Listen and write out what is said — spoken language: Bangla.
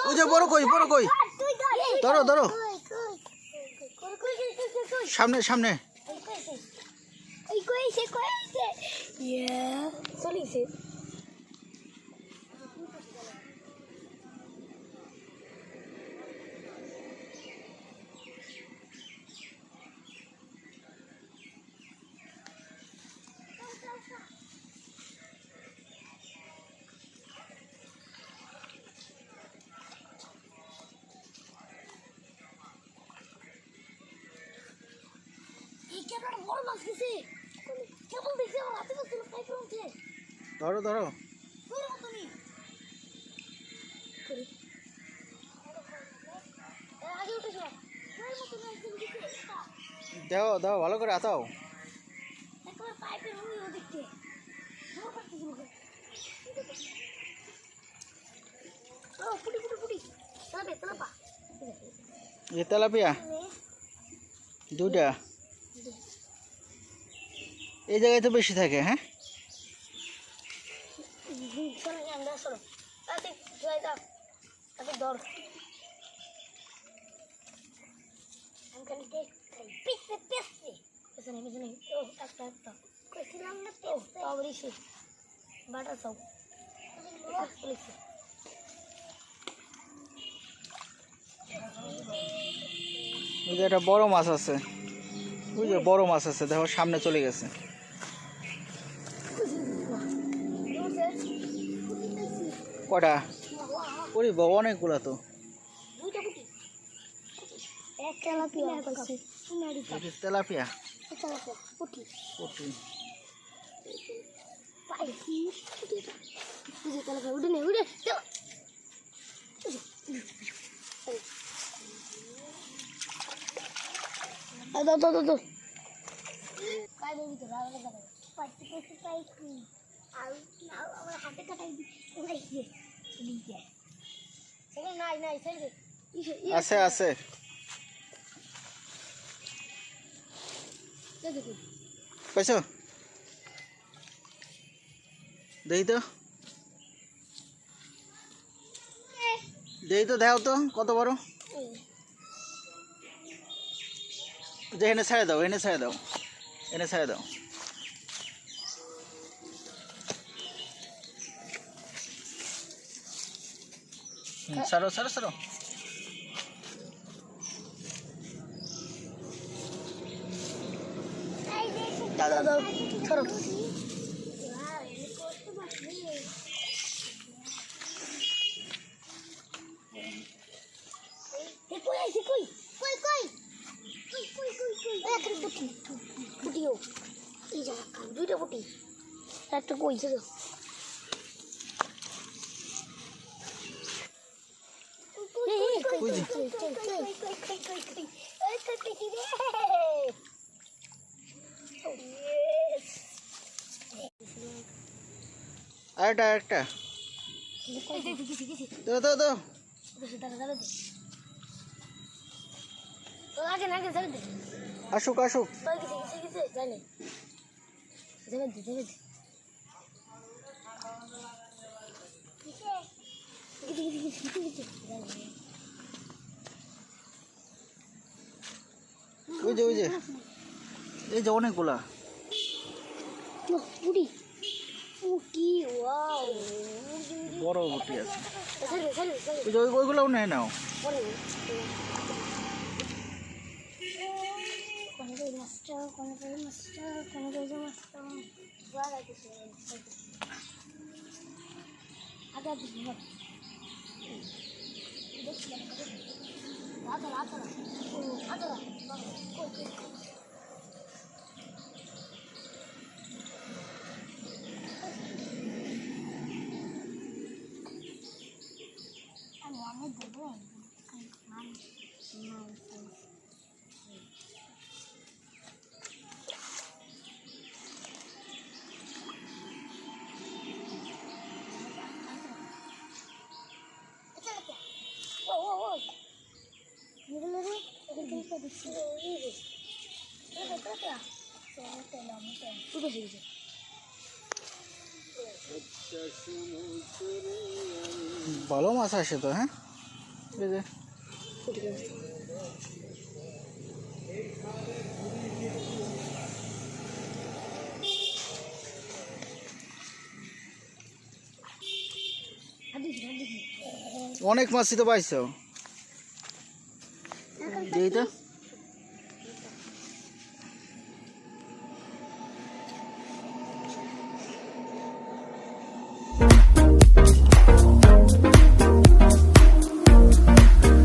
ওই যে বড় কই ধরো ধরো সামনে সামনে ধরো ধরো দাও দাও ভালো করে আতাও ये তেলাপিয়া দুটা এই জায়গায় তো বেশি থাকে হ্যাঁ ওই যে একটা বড় মাছ আছে ওই যে বড় মাছ আছে দেখো সামনে চলে গেছে কটা ওরে বাবা অনেকগুলা তো তেলাপিয়া আছে আছে পাইছো দেই তো দাও তো কত বড় যে এনে ছেড়ে দাও এনে ছেড়ে দাও সারো দাদা ছাড়ো দুইটা পুটি একটা কই ছিল আরেকটা দাও আসুক ওই যে এই যে অনেকগুলা বড় পুটি আছে ওই যে ওইগুলোও নেয় নাও ভালো মাছ আসে তো, হ্যাঁ। এই যে অনেক মাছই তো পাইছো। এই তো